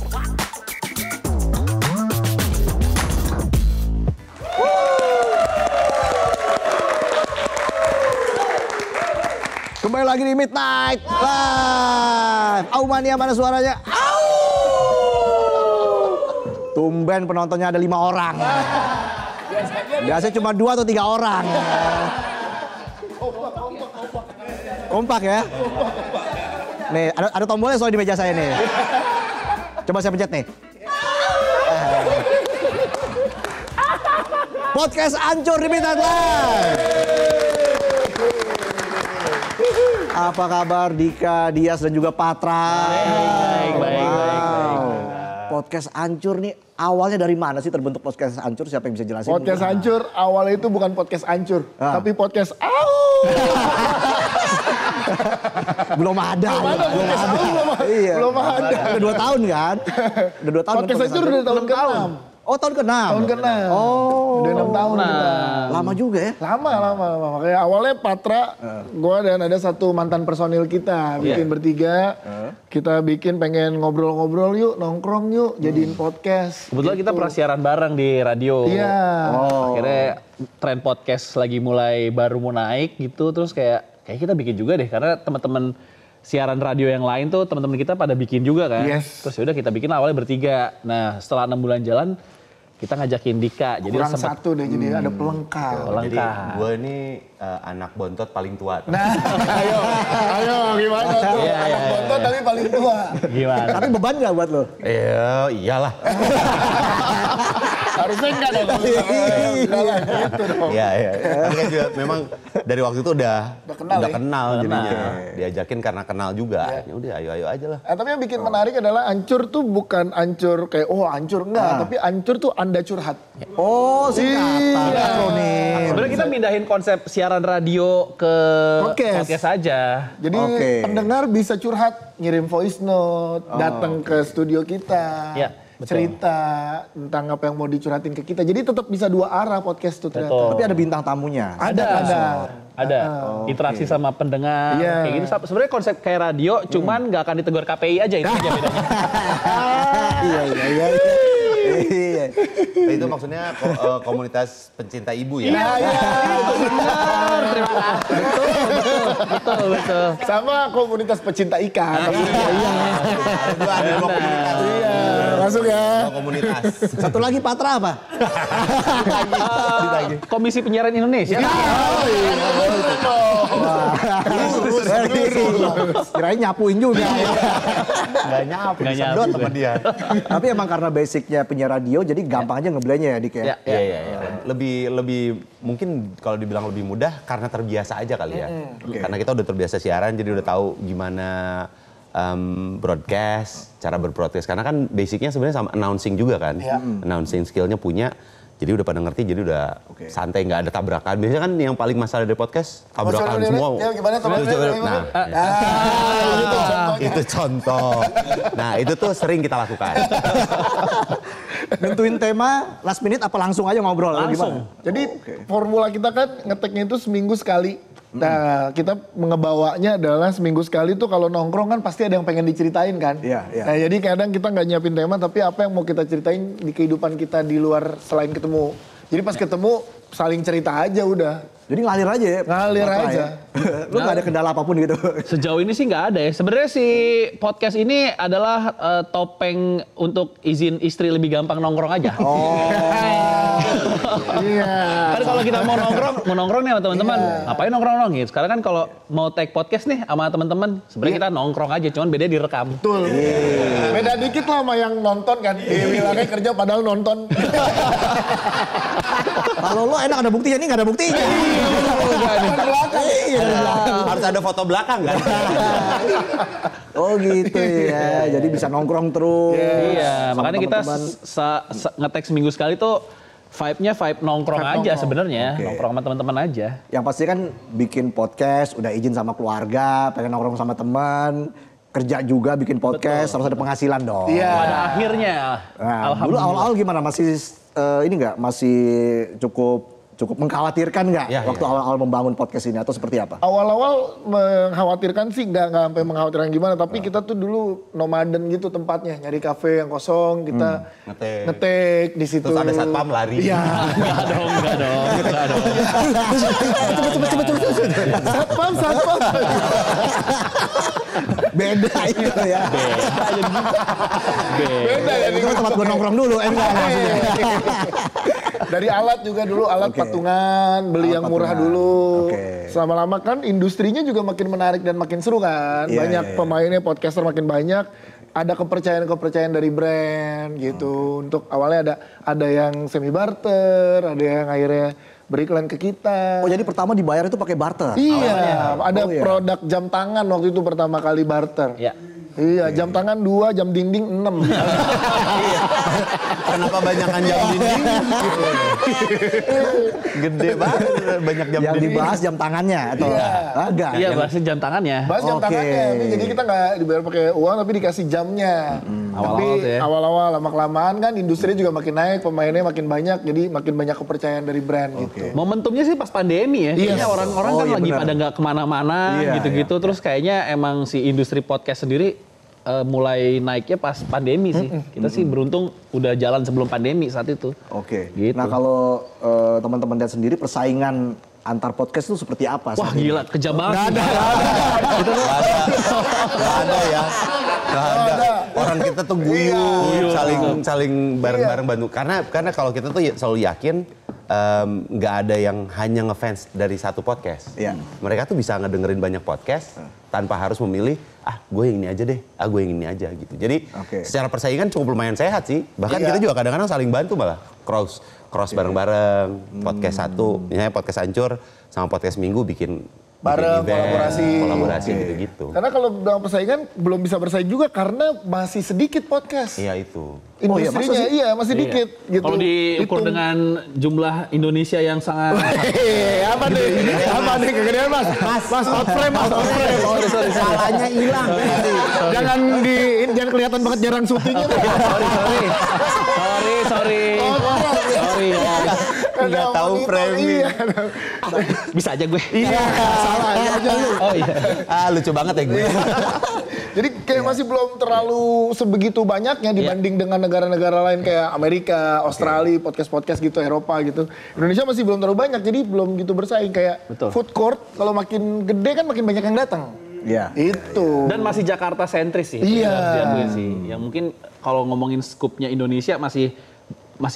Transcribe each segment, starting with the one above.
Kembali lagi di Midnight Live. Aumania mana suaranya? Au! Tumben penontonnya ada 5 orang. Biasanya cuma 2 atau 3 orang. Kompak ya? Nih, ada tombolnya soal di meja saya nih. Coba saya pencet nih. Podcast Ancur di Midnight Live. Apa kabar Dika, Dias dan juga Patra? Baik. Podcast Ancur nih awalnya dari mana sih terbentuk podcast Ancur? Siapa yang bisa jelasin? Podcast Ancur awalnya itu bukan podcast Ancur, tapi podcast Belum ada. Iya. Belum ada. Udah 2 tahun kan? Udah 2 tahun. Podcast Ancur udah tahun ke-6. Oh, tahun ke-6. Tahun ke-6. Oh. Udah 6 tahun kita. Lama juga ya? Lama. Makanya awalnya Patra, gua dan ada satu mantan personil kita bikin bertiga. Kita bikin pengen ngobrol-ngobrol yuk, nongkrong yuk, jadiin podcast. Kebetulan kita pernah siaran bareng di radio. Iya. Akhirnya tren podcast lagi mulai baru mau naik gitu, terus kayak kita bikin juga deh, karena teman-teman siaran radio yang lain tuh teman-teman kita pada bikin juga kan. Yes. Terus yaudah kita bikin awalnya bertiga. Nah setelah 6 bulan jalan kita ngajakin Dika. Jadi Kurang satu deh, jadi ada pelengkap. Jadi gue ini anak bontot paling tua. Nah, ayo gimana tuh? Iya. Anak bontot tapi paling tua. Gimana? Tapi beban gak buat lo? Iyalah. Harusnya enggak dong. Enggak lah, gitu dong. Iya. Tapi kan juga memang dari waktu itu udah kenal jadinya. Diajakin karena kenal juga. Ya udah ayo aja lah. Tapi yang bikin menarik adalah Ancur tuh bukan Ancur kayak Ancur enggak, tapi Ancur tuh Anda curhat. Oh, singkatan. Akronim. Sebenarnya kita mindahin konsep siaran radio ke podcast aja. Jadi pendengar bisa curhat, ngirim voice note, datang ke studio kita. Ya. Betul. Cerita tentang apa yang mau dicurhatin ke kita. Jadi tetap bisa 2 arah podcast tuh ternyata. Betul. Tapi ada bintang tamunya. Ada interaksi sama pendengar kayak gitu. Sebenarnya konsep kayak radio, cuman nggak akan ditegur KPI aja, itu aja bedanya. Iya. Nah, itu maksudnya komunitas pencinta ibu ya? Iya. Benar, terima kasih. Betul. Sama komunitas pecinta ikan. Ada 2 komunitas. Iya, masuk ya. 2 komunitas. Satu lagi Patra apa? Komisi Penyiaran Indonesia. Kirain nyapuin juga. Nggak nyapu, Nggak sama dia. Tapi emang karena basicnya penyiar radio, jadi gampang aja ngebelanya ya Dik ya? Iya. Lebih mungkin kalau dibilang lebih mudah karena terbiasa aja kali ya. Karena kita udah terbiasa siaran, jadi udah tahu gimana broadcast, cara berbroadcast. Karena kan basicnya sebenarnya sama announcing juga kan. Announcing skillnya punya. Jadi udah pada ngerti, jadi udah santai, nggak ada tabrakan. Biasanya kan yang paling masalah dari podcast, tabrakan semua. Ya, gimana Nah, itu contoh. Nah, itu tuh sering kita lakukan. Nentuin tema last minute apa langsung aja ngobrol? Langsung. Gimana? Jadi formula kita kan ngeteknya itu seminggu sekali. Nah, kita mengebawanya adalah seminggu sekali tuh kalau nongkrong kan pasti ada yang pengen diceritain kan. Iya. Nah, jadi kadang kita nggak nyiapin tema, tapi apa yang mau kita ceritain di kehidupan kita di luar selain ketemu. Jadi pas ketemu saling cerita aja udah. Jadi ngalir aja ya? Ngalir Patra aja. Ya? Lu gak ada kendala apapun gitu? Sejauh ini sih nggak ada ya. Sebenarnya si podcast ini adalah topeng untuk izin istri lebih gampang nongkrong aja. Iya. Kan kalau kita mau nongkrong nih sama teman-teman, ngapain nongkrong gitu. Sekarang kan kalau mau take podcast nih sama teman-teman, sebenarnya kita nongkrong aja, cuman bedanya direkam. Betul. Beda dikit lah sama yang nonton kan. Bilangnya kerja padahal nonton. Kalau lo enak ada buktinya, ini gak ada buktinya. Harus ada foto belakang kan? Oh gitu ya, jadi bisa nongkrong terus. Iya, sama makanya kita teman-teman. nge-tag seminggu sekali tuh vibe-nya vibe nongkrong aja sebenarnya, nongkrong sama teman-teman aja. Yang pasti kan bikin podcast, udah izin sama keluarga, pengen nongkrong sama teman, kerja juga bikin podcast, harus ada penghasilan dong. Iya. Pada akhirnya, Nah, dulu awal-awal gimana? Masih ini nggak? Masih cukup Cukup mengkhawatirkan nggak Ya, waktu ya. awal-awal membangun podcast ini atau seperti apa? Awal-awal mengkhawatirkan sih nggak sampai mengkhawatirkan gimana, tapi kita tuh dulu nomaden gitu tempatnya, nyari kafe yang kosong, kita ngetek di situ. Terus ada satpam lari. Iya. Enggak dong. Satpam. Beda itu ya. Beda ya. Itu tempat gue nongkrong dulu, enggak maksudnya. Dari alat juga dulu, alat patungan, beli Alat yang murah patungan. dulu. Oke. Selama-lama kan industrinya juga makin menarik dan makin seru kan. Iya, Banyak iya, iya. pemainnya, podcaster makin banyak. Ada kepercayaan dari brand gitu. Untuk awalnya ada yang semi barter, ada yang akhirnya beriklan ke kita. Oh jadi pertama dibayar itu pakai barter? Iya, ada Oh, iya. produk jam tangan waktu itu pertama kali barter. Ya. Iya, jam tangan 2, jam dinding 6. Kenapa banyakan jam dinding? Gede banget, banyak jam Yang dinding. dibahas jam tangannya atau enggak? Iya, bahasnya jam tangannya. Bahas jam Oke. tangannya, jadi kita nggak dibayar pakai uang tapi dikasih jamnya. Tapi Awal-awal tuh ya. awal-awal lama-kelamaan kan industri juga makin naik, pemainnya makin banyak, jadi makin banyak kepercayaan dari brand gitu. Momentumnya sih pas pandemi ya. Kayaknya orang-orang Oh, kan iya lagi benar. pada nggak kemana-mana Iya, gitu-gitu. Terus kayaknya emang si industri podcast sendiri mulai naiknya pas pandemi sih. Kita sih beruntung udah jalan sebelum pandemi saat itu. Oke. Gitu. Nah kalau teman-teman lihat sendiri persaingan antar podcast itu seperti apa? Wah saat ini? gila, kejam banget. Gak ada ya. Gak ada. Orang kita tuh guyup, saling bareng-bareng bantu. Karena kalau kita tuh selalu yakin nggak ada yang hanya ngefans dari satu podcast. Iya. Mereka tuh bisa ngedengerin banyak podcast tanpa harus memilih, gue yang ini aja deh, gue yang ini aja gitu. Jadi Oke. secara persaingan cukup lumayan sehat sih. Bahkan Iya. kita juga kadang-kadang saling bantu malah. Cross bareng-bareng, podcast satu, misalnya podcast Hancur sama podcast Minggu bikin Bareng, event, kolaborasi. gitu-gitu. Karena kalau dalam persaingan belum bisa bersaing juga karena masih sedikit podcast. Iya itu. Oh iya, masa Industrinya sih? iya masih dikit gitu. Kalau diukur Hitung. dengan jumlah Indonesia yang sangat Apa nih? Apa nih kegedean mas? Mas out frame, mas out frame. Salahnya hilang. Jangan kelihatan banget jarang syutingnya. sorry. Nggak tahu framing. Iya. Bisa aja gue. Iya, salah aja lu. Oh iya. Lucu banget ya gue. Jadi kayak masih belum terlalu sebegitu banyaknya dibanding dengan negara-negara lain kayak Amerika, Australia, podcast-podcast gitu, Eropa gitu. Indonesia masih belum terlalu banyak, jadi belum gitu bersaing kayak Betul. food court. Kalau makin gede kan makin banyak yang datang. Iya. Itu. Dan masih Jakarta sentris sih. Iya. harus diakui sih. Yang mungkin kalau ngomongin skupnya Indonesia masih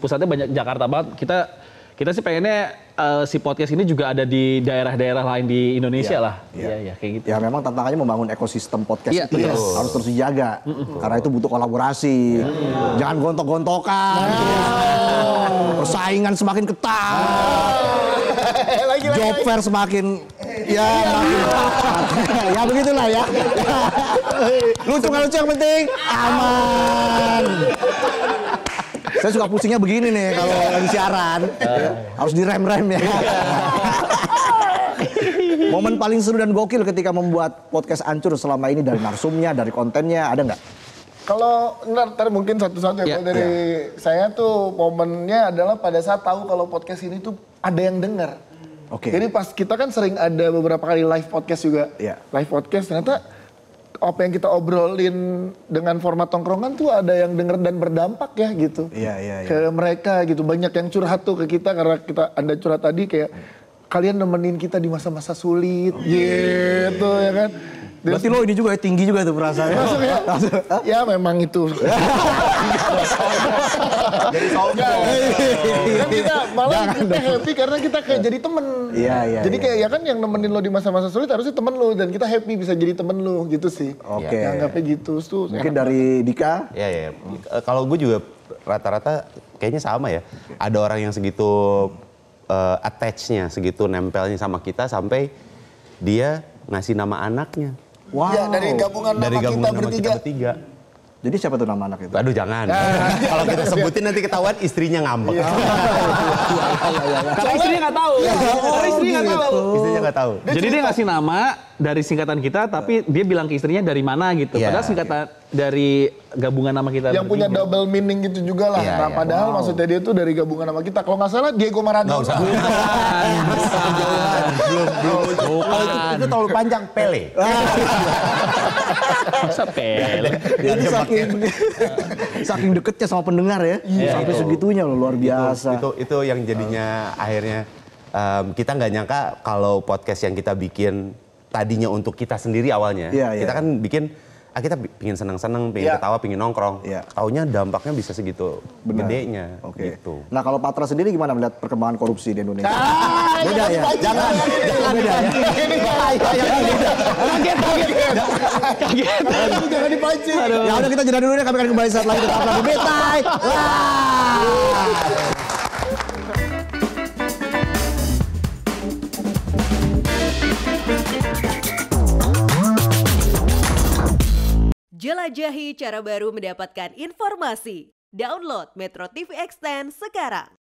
pusatnya banyak Jakarta banget. Kita sih pengennya si podcast ini juga ada di daerah-daerah lain di Indonesia lah. Iya, kayak gitu. Ya memang tantangannya membangun ekosistem podcast Iya, itu ya betul. harus terus dijaga. Karena itu butuh kolaborasi. Jangan gontok-gontokan. Persaingan semakin ketat. Job fair semakin makin ya begitulah ya. Lucu nggak lucu yang penting aman. Saya suka pusingnya begini nih kalau lagi siaran. Harus direm-rem ya. Momen paling seru dan gokil ketika membuat podcast Hancur selama ini dari narsumnya, dari kontennya, ada nggak? Kalau ntar mungkin satu-satu ya. Iya, Kalau dari saya tuh momennya adalah pada saat tahu kalau podcast ini tuh ada yang denger. Oke. Jadi pas kita kan sering ada beberapa kali live podcast juga. Iya. Live podcast ternyata apa yang kita obrolin dengan format tongkrongan tuh ada yang denger dan berdampak ya gitu. Iya. Ke mereka gitu. Banyak yang curhat tuh ke kita karena Anda curhat tadi kayak kalian nemenin kita di masa-masa sulit gitu ya kan. Berarti lo ini juga ya, tinggi juga tuh perasaannya. Masuk ya? Ya memang itu. Jadi sombong. Kan kita malah kita happy karena kita kayak jadi temen. Iya. Jadi kayak ya kan yang nemenin lo di masa-masa sulit harusnya temen lo. Dan kita happy bisa jadi temen lo gitu sih. Oke. Anggapnya gitu. Tuh, Mungkin dari Dika? Ya. Kalau gue juga rata-rata kayaknya sama ya. Ada orang yang segitu attach-nya, segitu nempelnya sama kita sampai dia ngasih nama anaknya. Wow. Ya, dari gabungan Dari nama gabungan kita nama bertiga. kita bertiga. Jadi siapa tuh nama anak itu? Aduh jangan. Kalau kita sebutin nanti ketahuan istrinya ngambek. Karena istrinya nggak tahu. Karena istrinya nggak tahu. Istrinya nggak tahu. Jadi dia ngasih nama dari singkatan kita, tapi dia bilang ke istrinya dari mana gitu. Iya, Padahal singkatan dari gabungan nama kita. Yang punya bertiga. double meaning gitu juga lah. Iya, Nah, iya. padahal maksudnya dia tuh dari gabungan nama kita. Kalau nggak salah Diego Maradona. Nggak usah. Kalau itu terlalu panjang, Pele. Masa Pele. Ini saking deketnya sama pendengar ya. Sampai segitunya loh, luar biasa. Itu yang jadinya akhirnya kita nggak nyangka kalau podcast yang kita bikin tadinya untuk kita sendiri awalnya. Iya, Kita iya. kan bikin, kita pingin seneng-seneng, pingin Iya. ketawa, pingin nongkrong. Iya. Taunya dampaknya bisa segitu gedenya. Oke. Gitu. Nah kalau Patra sendiri gimana melihat perkembangan korupsi di Indonesia? Ah, Beda ya? Jangan beda ya? Jangan dipancing. Ya udah kita jeda dulu deh, kami akan kembali saat lagi tetaplah di Betai. Jelajahi cara baru mendapatkan informasi. Download Metro TV Extend sekarang.